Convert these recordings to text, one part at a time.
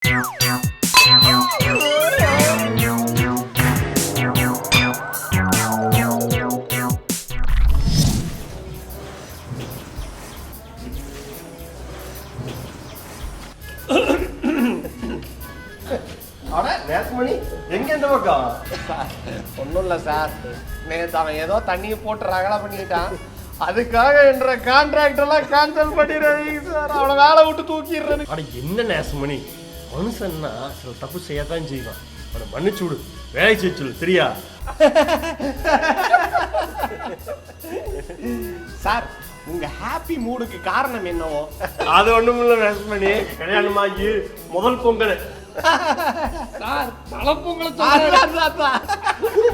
எங்க இந்த பக்கம்? ஒன்றும் இல்லை சார், நேற்று அவன் ஏதோ தண்ணியை போட்டு ரகலை பண்ணிக்கிட்டான். அதுக்காக என்ற கான்ட்ராக்டெல்லாம் கேன்சல் பண்ணிடுறீங்க சார். அவனை வேலை விட்டு தூக்கிடுறேன். அட என்ன நேசமணி, மனுஷன்னா சில தப்பு செய்யத்தான் செய்வான். அவனை மன்னிச்சு விடு, வேலை செய்ய சொல்லு, சரியா? சார், உங்க ஹாப்பி மூடுக்கு காரணம் என்னவோ? அது ஒண்ணும் இல்லை நேசமணி, கல்யாணமாகி முதல் பொங்கல் சார், தலைப்பொங்கல்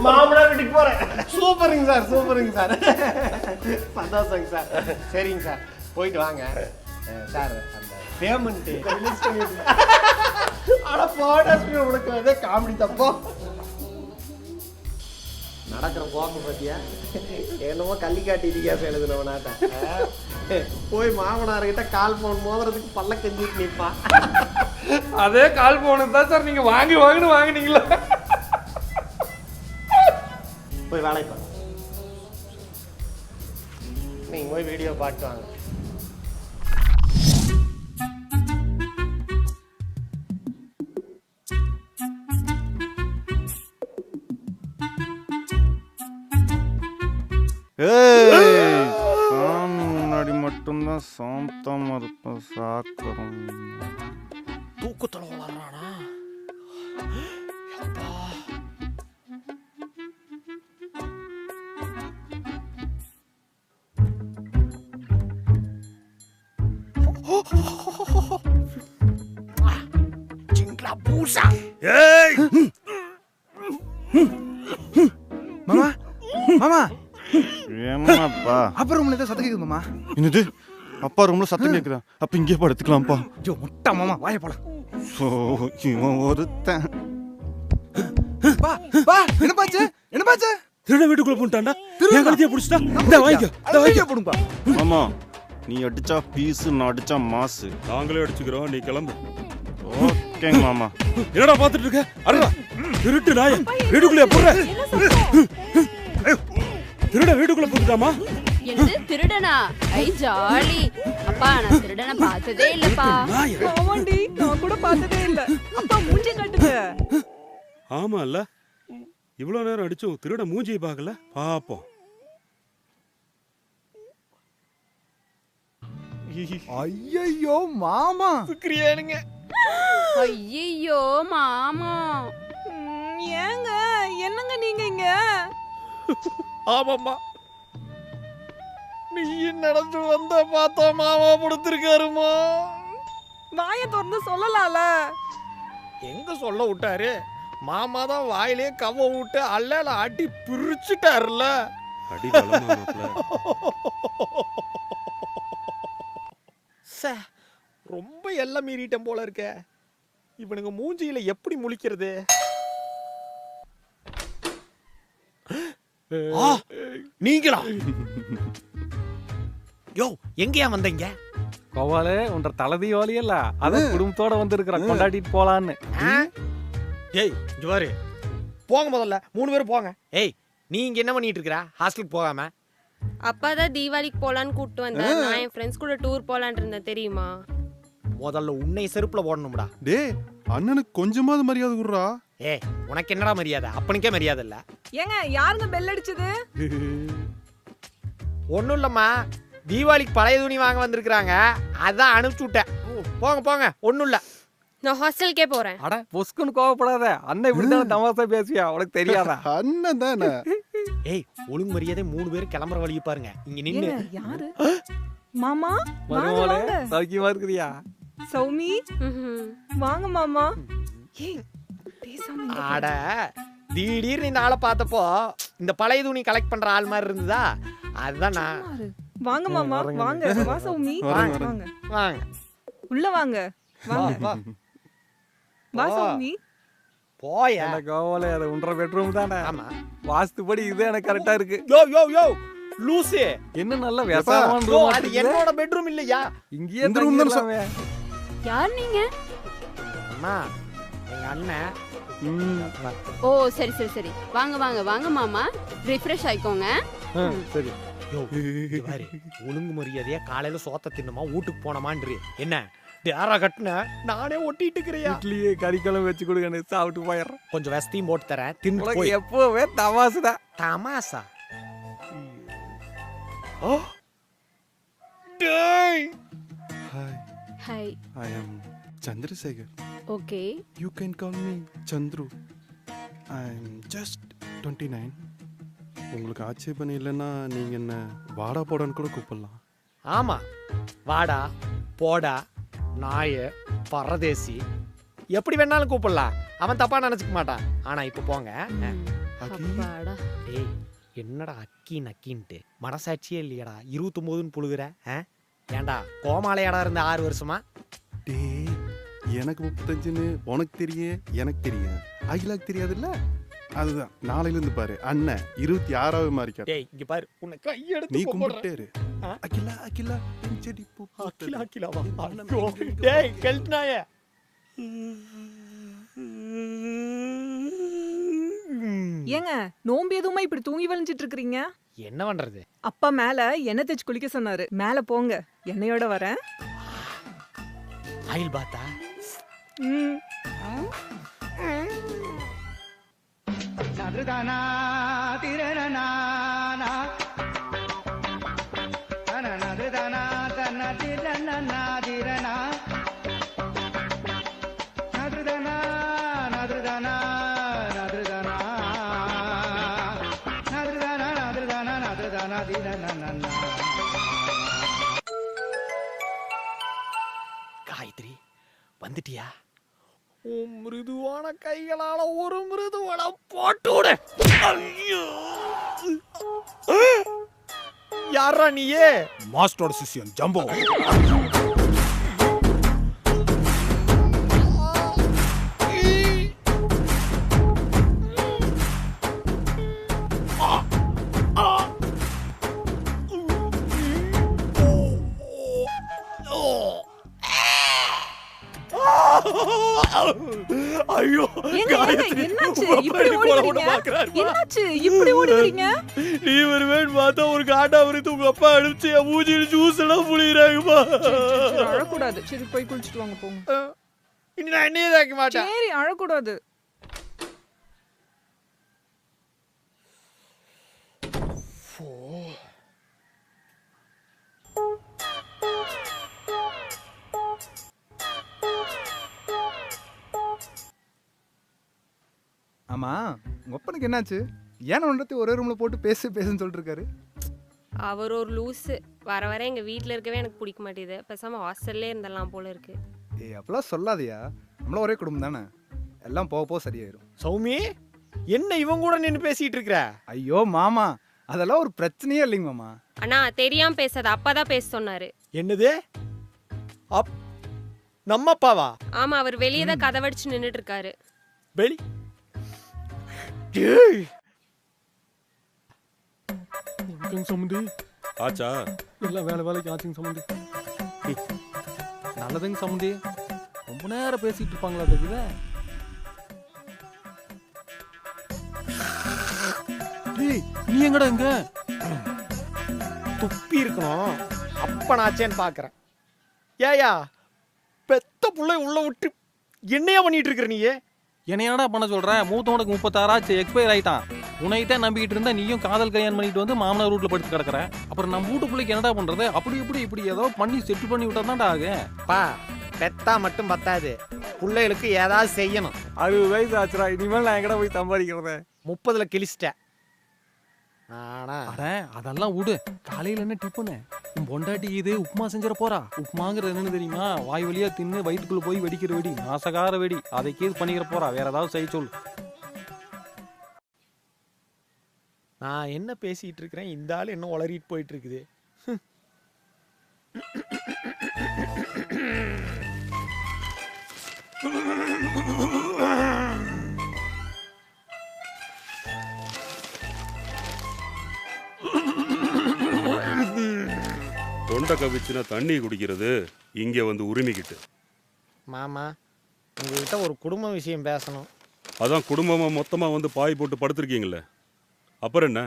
மாமனார் வீட்டுக்கு போறேன். சூப்பருங்க சார், சூப்பருங்க சார், சந்தோஷங்க சார். சரிங்க சார், போயிட்டு வாங்க சார். அந்த பேமெண்ட் உனக்கு அதே காமெடி தப்போ நடக்கிற போக்கு பத்தியா? என்னமோ கள்ளி காட்டி இதிகாசம் எழுதுனவனாட்ட போய் மாமனார்கிட்ட கால் பவுன் மோதுறதுக்கு பல்ல கெஞ்சிட்டு நிற்பான். அதே கால் பவுனுக்கு தான் சார் நீங்க வாங்கினீங்களா? போய் வேலைக்கு பாருங்க. நீங்க போய் வீடியோ பார்த்து வாங்க. முன்னாடி மட்டும்தான் சாந்தமா இருப்ப சாக்கரம் தூக்கத்துல வளர்றானா? சிங்க்லா பூசா. ஏய் மாமா மாமா ஏமாப்பா, அப்பா ரூம்ல ஏதோ சத்தம் கேக்குது மாமா. என்னது அப்பா ரூம்ல சத்தம் கேக்குதா? அப்ப இங்கே படுத்துக்கலாம்ப்பா. ஐயோ முட்டா மாமா, வாய போலாம். இவன் ஒருத்தன். பா பா, என்னப்பாச்சு என்னப்பாச்சு? திருட வீட்டுக்குள்ள போட்டான்டா, என் கழுத்தைய புடிச்சிட்டா. இந்த வாங்கிக்க போடும்பா. மாமா, நீ அடிச்சா பீஸ், நான் அடிச்சா மாசு. நாங்களே அடிச்சுக்கிறோம், நீ கிளம்பு. ஓகேங்க மாமா. என்னடா பாத்துட்டு இருக்க? அடடா திருட்டு நாய், வீட்டுக்குள்ளே போற. திருட வீட்டுக்குள்ள போட்டுட்டாமா? என்னது திருடனா? ஐ ஜாலி. அப்பா, நான் திருடனை பார்த்ததே இல்லப்பா. ஆமாண்டி, நான் கூட பார்த்ததே இல்ல. அப்பா மூஞ்சி காட்டுங்க. ஆமா இல்ல, இவ்வளவு நேரம் அடிச்சும் திருட மூஞ்சியை பார்க்கல. பாப்போம். ஐயோ மாமா, கிரியானுங்க. ஐயோ மாமா. ஏங்க என்னங்க நீங்க இங்க? ஆமாம்மா, நீ நடந்து வந்த பார்த்தா மாமா படுத்திருக்காருமா. வாய திறந்து சொல்லலாம்ல. எங்க சொல்ல விட்டாரு? மாமா தான் வாயிலே கவ விட்டு அல்லல அடி பிரிச்சுட்டாருல. அடி பலமா மாப்ள. ரொம்ப எல்லாம் மீறிட்டேன் போல இருக்க. இவனுங்க மூஞ்சியில எப்படி முழிக்கிறது? நீங்களா? யோ, எங்கயா வந்தீங்க? கோவாலே உன்ற தலை தீபாவளி இல்ல, அதான் குடும்பத்தோட வந்திருக்கிறேன், கொண்டாடிட்டு போலான்னு. ஏய் ஜுவாரு, போங்க முதல்ல 3 பேரும் போங்க. ஏய், நீ இங்க என்ன பண்ணிட்டு இருக்கற? ஹாஸ்டலுக்கு போகாம? அப்பா தான் தீபாவளிக்கு போலான்னு கூப்பிட்டு வந்தேன். நான் என் ஃப்ரெண்ட்ஸ் கூட டூர் போலான்னு இருந்தேன், தெரியுமா? முதல்ல உன்னை செருப்புல போடணும்டா. டேய், அண்ணனுக்கு கொஞ்சமாவது மரியாதை குடுறா. ஏய், உனக்கு என்னடா மரியாதை? அப்பனுக்கே மரியாதை இல்ல. ஏங்க யாருங்க பெல் அடிச்சது? ஒண்ணும் இல்லம்மா, தீபாவளிக்கு பழைய துணி வாங்க வந்திருக்காங்க, அதான் அனுப்பிச்சு விட்டேன். போங்க போங்க, ஒண்ணும் இல்ல. நான் ஹாஸ்டலுக்கே போறேன். அட பொஸ்குன்னு கோவப்படாத, அண்ணன் இப்படிதான் தமாசா பேசுவியா, உனக்கு தெரியாதா? அண்ணன் தானே. ஏய், ஒழுங்கு மரியாதை 3 பேரும் கிளம்புற வழியை பாருங்க. இங்க நின்னு. யாரு? மாமா மருமகளே, சௌக்கியமா இருக்கிறியா? சௌமி வாங்க மாமா. ஏய் பேசாம. அட, திடீர்னு இந்த ஆளை பார்த்தப்போ இந்த பழைய துணி கலெக்ட் பண்ற ஆள் மாதிரி இருந்ததா, அதுதான் நான். வாங்க மாமா, வாங்க. வா சௌமி, வாங்க வாங்க, உள்ள வாங்க. வாங்க வா சௌமி. போயா. கோவாலே, அது உன்ற பெட்ரூம் தானே? ஆமா, வாஸ்துபடி இது எனக்கு கரெக்டா இருக்கு. யோ யோ யோ லூசு, என்ன நல்ல விசாரமான யோ, ரூம். அது என்னோட பெட்ரூம் இல்லையா? இங்கேயே இந்த ரூம் தான். யார் நீங்க? அண்ணா எங்க அண்ணன் ஓ சரி சரி சரி, வாங்க வாங்க வாங்க மாமா, ரிஃப்ரெஷ் ஆயிக்கோங்க. சரி. ஒழுங்கு மரியாதையா காலையில சோத்த தின்னுமா வீட்டுக்கு போனமான்றி என்ன டேரா கட்டுன நானே ஒட்டிட்டு இருக்கிறியா? இட்லியே கறிக்குழம்பு வச்சு கொடுங்க, சாப்பிட்டு போயிடுறேன். கொஞ்சம் வெஸ்தியும் போட்டு தரேன், தின்னு போய். எப்பவே தமாசுதான். தமாசா? ஓ டேய். Hi, hi. I am Chandrasekar. Okay. You can call me Chandru. I am just 29. உங்களுக்கு ஆட்சேபனை இல்லைன்னா நீங்கள் என்ன வாடா போடான்னு கூட கூப்பிடலாம். ஆமா, வாடா போடா நாய பரதேசி எப்படி வேணாலும் கூப்பிடலாம், அவன் தப்பா நினைச்சுக்க மாட்டான். ஆனா இப்ப போங்க. அப்பாடா. ஏய் என்னடா அக்கி நக்கின்ட்டு மனசாட்சியே இல்லையடா, 29ன்னு புழுகுற? ஏன்டா கோமாலையாடா இருந்த 6 வருஷமா? டே, எனக்கு 35ன்னு உனக்கு தெரியும், எனக்கு தெரியும், அகிலாக்கு தெரியாதுல்ல? அதுதான் நாளையிலேருந்து பாரு அண்ணன் 26ஆவது மாறிக்க. டேய் இங்க பாரு, உன்னை கையெடுத்து நீ கும்பிடுறேன். கும்பிட்டேரு. அகிலா அகிலா செடி பூ அகிலா அகிலாவா? ஐயோ, டேய் கெல்ட்னாயே. ஏங்க நோம்பு எதுவுமா இப்படி தூங்கி வளைஞ்சிட்டு இருக்கிறீங்க? என்ன பண்றது? அப்பா மேல எண்ணெய் தேய்ச்சி குளிக்க சொன்னாரு, மேல போங்க, எண்ணெயோட வரேன். ஆயில் பாத்தா? ம். காயத்ரி வந்துட்டியா? உன் மிருதுவான கைகளால ஒரு மிருதுவான போட்டு விட. ஐயோ, யாரா நீயே? மாஸ்டரோட சிஷ்யன் ஜம்போ. ஐயோ ஏங்க, ஏங்க, என்னாச்சு இப்படி ஓடுறீங்க? என்னாச்சு இப்படி ஓடுறீங்க? நீ வருவேன் பார்த்தா ஒரு காட்டா வருது, உங்க அப்பா அடிச்சு மூஞ்சிட்டு ஜூஸ் எல்லாம் புளியறாங்கப்பா. சரி, அழக்கூடாது. சரி போய் குளிச்சுட்டு வாங்க போங்க. இனி நான் என்னையே தாக்க மாட்டேன். சரி அழக்கூடாது. ஆமா, உங்க அப்பனுக்கு என்னாச்சு? ஏன் ஒன்றத்தை ஒரே ரூம்ல போட்டு பேசுன்னு சொல்லிட்டு இருக்காரு? அவர் ஒரு லூஸு. வர வர எங்கள் வீட்டில் இருக்கவே எனக்கு பிடிக்க மாட்டேது. பேசாமல் ஹாஸ்டல்லே இருந்துடலாம் போல இருக்கு. ஏய் அப்பெல்லாம் சொல்லாதியா, நம்மள ஒரே குடும்பம் தானே, எல்லாம் போக போக சரியாயிரும். சௌமி, என்ன இவன் கூட நின்று பேசிட்டு இருக்கிற? ஐயோ மாமா, அதெல்லாம் ஒரு பிரச்சனையே இல்லைங்க மாமா. அண்ணா தெரியாமல் பேசாத, அப்பா தான் பேச சொன்னார். என்னது? நம்ம அப்பாவா? ஆமாம், அவர் வெளியே தான் கதவடிச்சு நின்றுட்டு இருக்காரு. வெளி சம்பந்தி ஆச்சா? எல்லாம் வேலைக்கு ஆச்சுங்க சம்பந்தி. நல்லதுங்க சம்பந்தி, ரொம்ப நேரம் பேசிட்டு இருப்பாங்களா தெரியுதா? நீ எங்கடா இங்க? துப்பி இருக்கணும், அப்பனாச்சேன்னு பாக்குறேன். ஏயா பெத்த புள்ளை உள்ள விட்டு என்னையா பண்ணிட்டு இருக்கிற நீயே? என்னையாடா பண்ண சொல்ற? மூத்தவனுக்கு 36 ஆச்சு, எக்ஸ்பயர் ஆயிட்டான். உன்னைத்தான் நம்பிக்கிட்டு இருந்தா நீயும் காதல் கல்யாணம் பண்ணிட்டு வந்து மாமனார் வீட்டுல படுத்து கிடக்குற. அப்புறம் நம்ம வீட்டு பிள்ளைக்கு என்னடா பண்றது? அப்படி இப்படி ஏதோ பண்ணி செட்டில் பண்ணி விட்டா தான்டா ஆகும். பா பெத்தா மட்டும் பத்தாது, பிள்ளைகளுக்கு ஏதாவது செய்யணும். 60 வயசு ஆச்சுடா, இனிமேல் நான் எங்கடா போய் சம்பாதிக்கிறத? 30ல கிழிச்சிட்டேன். ஆனா அட அதெல்லாம் விடு. காலையில என்ன டிஃபனு? உன் பொண்டாட்டி இது உப்புமா செஞ்சிட போறா. உப்புமாங்கிறது என்னன்னு தெரியுமா? வாய் வழியா தின்னு வயிற்றுக்குள்ள போய் வெடிக்கிற வெடி, நாசகார வெடி. அதை கேஸ் பண்ணிக்கிற போறா. வேற ஏதாவது செய்ய சொல்லு. நான் என்ன பேசிட்டு இருக்கிறேன், இந்த ஆள் என்ன உளறிட்டு போயிட்டு இருக்குது. தொண்டை கவிச்சுனா தண்ணி குடிக்கிறது இங்கே வந்து உரிமைக்கிட்டு. மாமா உங்ககிட்ட ஒரு குடும்ப விஷயம் பேசணும். அதான் குடும்பமா மொத்தமா வந்து பாய் போட்டு படுத்திருக்கீங்களே, அப்புறம் என்ன?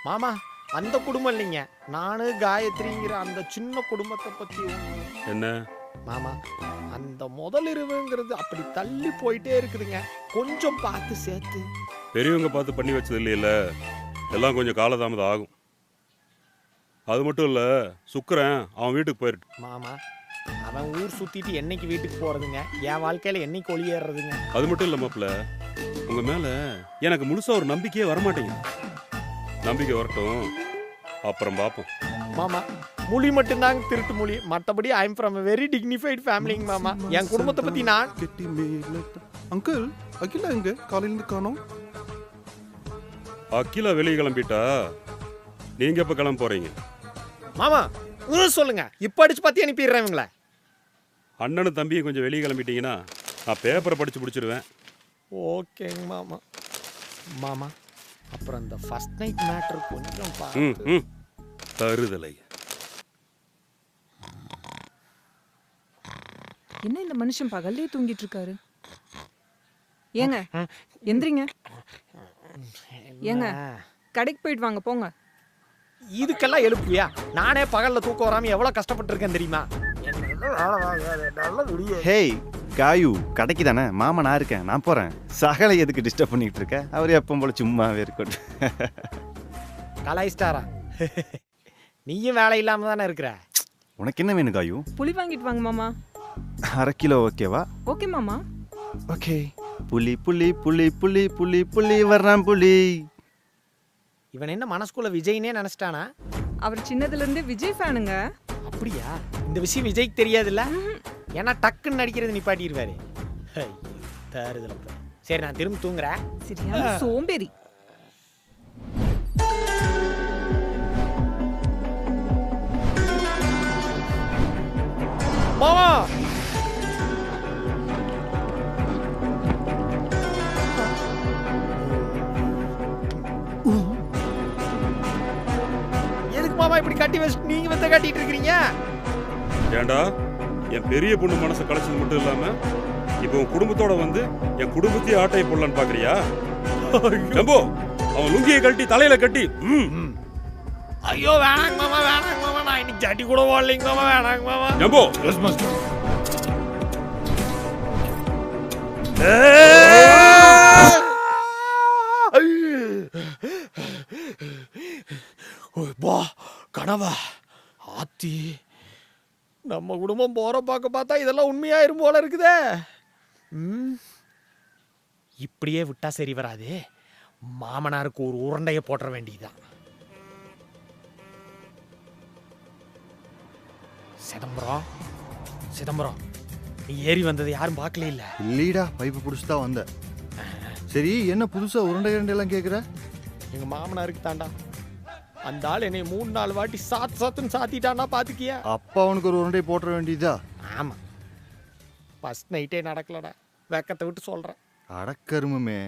மாமா, அந்த குடும்பம் இல்லைங்க, நானு காயத்ரிங்கிற அந்த சின்ன குடும்பத்தை பத்தி. என்ன மாமா, அந்த முதலிரவுங்கிறது அப்படி தள்ளி போயிட்டே இருக்குதுங்க, கொஞ்சம் பார்த்து சேர்த்து. பெரியவங்க பார்த்து பண்ணி வச்சது இல்லையில, எல்லாம் கொஞ்சம் காலதாமதம் ஆகும். அது மட்டும் இல்லை, சுக்கரன் அவன் வீட்டுக்கு போயிட்டு. மாமா, அவன் ஊர் சுத்திட்டு என்னைக்கு வீட்டுக்கு போறதுங்க, என் வாழ்க்கையில என்னைக்கு ஒளியேறதுங்க. அது மட்டும் இல்லை மாப்பிள்ள, உங்க மேல எனக்கு முழுசா ஒரு நம்பிக்கையே வரமாட்டேங்குது. நம்பிக்கை வரட்டும், அப்புறம் பார்ப்போம். மாமா, மொழி மட்டும்தாங்க திருட்டு மொழி, மற்றபடி I am from very dignified ஃபேமிலிங்க மாமா. என் குடும்பத்தை பத்தி நான் கெட்டி மேல அங்கிள் அகிலா எங்க காலையிலேருந்து காணோம்? அகிலா வெளியே கிளம்பிட்டா, நீங்க எப்ப கிளம்ப போறீங்க? மாமா சொல்லுங்க, இப்ப அடிச்சு பத்தி அனுப்பிடுறேன் இவங்கள. அண்ணனும் தம்பியும் கொஞ்சம் வெளியே கிளம்பிட்டீங்கன்னா நான் பேப்பரை படிச்சு பிடிச்சிருவேன். ஓகேங்க மாமா. மாமா, அப்புறம் இந்த ஃபர்ஸ்ட் நைட் மேட்டர் கொஞ்சம் ம் பார்த்து. ம் தருதலை. என்ன இந்த மனுஷன் பகல்லே தூங்கிட்டு இருக்காரு? ஏங்க எந்திரிங்க. ஏங்க கடைக்கு போயிட்டு வாங்க போங்க. இதுக்கெல்லாம் எழுப்புவியா? நானே பகல்ல தூக்கம் வராம எவ்வளவு கஷ்டப்பட்டு இருக்கேன் தெரியுமா? ஹேய் காயு, கடைக்கு தானே மாமா நான் இருக்கேன், நான் போகிறேன். சகலை எதுக்கு டிஸ்டர்ப் பண்ணிகிட்டு இருக்க? அவர் எப்பவும் போல சும்மாவே இருக்கட்டும். கலாய்ஸ்டாரா? நீயும் வேலை இல்லாம தானே இருக்கிற. உனக்கு என்ன வேணும் காயு? புளி வாங்கிட்டு வாங்க மாமா. 1/2 கிலோ ஓகேவா? ஓகே மாமா. ஓகே. புளி புளி புளி புளி புளி புளி வர்றான் புளி. இவன் என்ன மனசுக்குள்ள விஜய்னே நினைச்சிட்டானா? அவர் சின்னதுல இருந்து விஜய் ஃபேனுங்க. அப்படியா? இந்த விஷயம் விஜய்க்கு தெரியாதுல்ல, ஏன்னா டக்குன்னு நடிக்கிறது நிப்பாட்டிடுவாரு. தருதல. சரி, நான் திரும்ப தூங்குறேன். சரியான சோம்பேறி. மாமா, எதுக்கு மாமா இப்படி கட்டி வச்சு நீங்க வந்து கட்டிட்டு இருக்கீங்க? ஏண்டா, என் பெரிய பொண்ணு மனசை கலைச்சது மட்டும் இல்லாம இப்போ உன் குடும்பத்தோட வந்து என் குடும்பத்தையே ஆட்டையை போடலான்னு பாக்குறியா? ஜம்போ, அவன் லுங்கியை கட்டி தலையில கட்டி. ஐயோ வேணாங்க மாமா, வேணாங்க மாமா, நான் இன்னைக்கு ஜட்டி கூட ஓடலைங்க மாமா, வேணாங்க மாமா. ஜம்போ, வா கனவா ஆத்தி, நம்ம குடும்பம் போற பார்க்க பார்த்தா இதெல்லாம் உண்மையாயிரும் போல இருக்குதே. இப்படியே விட்டா சரி வராது. மாமனாருக்கு ஒரு உருண்டைய போட்டுற வேண்டியதுதான். சிதம்பரம், சிதம்பரம், நீ ஏறி வந்தது யாரும் பார்க்கல இல்ல? இல்லீடா, பைப்பு பிடிச்சி தான் வந்த. சரி, என்ன புதுசா உருண்டை எல்லாம் கேட்குற? எங்க மாமனாருக்கு தாண்டா, அந்த ஆள் என்னை 3-4 வாட்டி சாத்துன்னு சாத்திட்டான்னா பாத்துக்கியா? அப்பா அவனுக்கு ஒரு உருண்டை போட்டுற வேண்டியதா? ஆமா, ஃபர்ஸ்ட் நைட்டே நடக்கலடா, வெக்கத்தை விட்டு சொல்றேன். அடக்கருமே,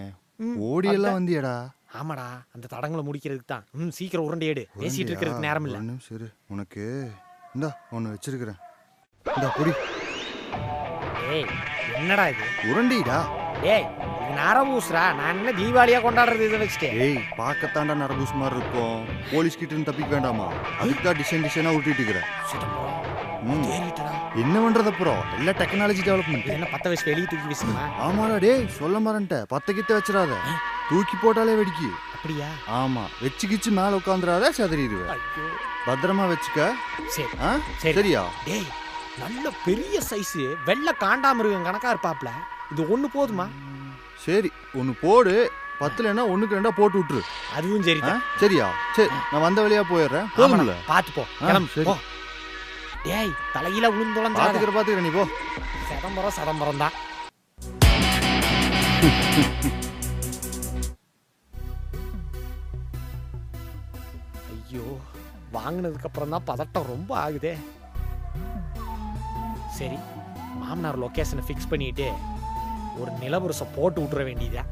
ஓடியெல்லாம் வந்தியடா? ஆமாடா, அந்த தடங்களை முடிக்கிறதுக்கு தான். சீக்கிரம் உருண்டை எடு, பேசிட்டு இருக்கிறதுக்கு நேரம் இல்ல. சரி, உனக்கு இந்தா ஒன்று வச்சிருக்கிறேன், இந்தா பொடி. ஏய், என்னடா இது? உருண்டிடா. ஏய், இது நரபூசுரா, நான் என்ன தீபாவளியா கொண்டாடுறது இதை வச்சுட்டு? ஏய், பார்க்கத்தாண்டா நரபூஸ் மாதிரி இருக்கும், போலீஸ் கிட்ட இருந்து தப்பிக்க வேண்டாமா? அதுக்கு தான் டிசைனா உருட்டிட்டு இருக்கிறேன். என்ன பண்றது அப்புறம்? எல்லாம் டெக்னாலஜி டெவலப்மெண்ட். என்ன 10 வயசு வெளியே தூக்கி வீசுமா? ஆமாடா டேய், சொல்ல மறந்துட்டேன், 10 கிட்ட வச்சிடாத, தூக்கி போட்டாலே வெடிக்கு. அப்படியா? ஆமா, வச்சு கிச்சு மேல உட்காந்துடாத, சதறிடுவேன். பத்திரமா வச்சுக்க. சரி, சரியா? டேய், நல்ல பெரிய சைஸ் வெள்ளை காண்டாமிருகம் கணக்கா இருப்பாப்ல, இது ஒண்ணு போதுமா? சரி, ஒன்று போடு, 10லன்னா 1க்கு 2 போட்டு விட்டுரு. அதுவும் சரி. சரியா? சரி, நான் வந்த வழியா போயிடுறேன். போதும்ல? பாத்து போ, கிளம்பு போ. டேய், தலையில விழுந்துளஞ்சா பாத்துக்கிற நீ போ. சிதம்பரம் தான். ஐயோ, வாங்கினதுக்கு அப்புறம் தான் பதட்டம் ரொம்ப ஆகுதே. சரி, மாமனார் லொகேஷனை ஃபிக்ஸ் பண்ணிட்டு ஒரு நிலவரசம் போட்டு விட்டுற வேண்டியதா.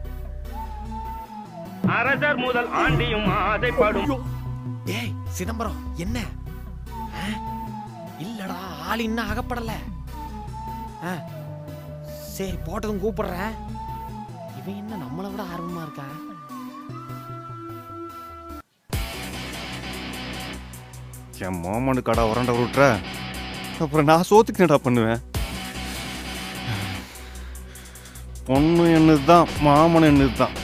அரசர் முதல் ஆண்டியும் ஆசைப்படும். டேய் சிதம்பரம், என்ன? இல்லடா, ஆள் இன்னும் அகப்படல. சரி போட்டதும் கூப்பிடுறேன். இவன் என்ன நம்மளை விட ஆர்வமா இருக்கான்? என் மாமனு கடை உரண்ட விட்டுற, அப்புறம் நான் சோத்துக்கு என்னடா பண்ணுவேன்? பொண்ணு என்னது தான், மாமன் என்னது தான்.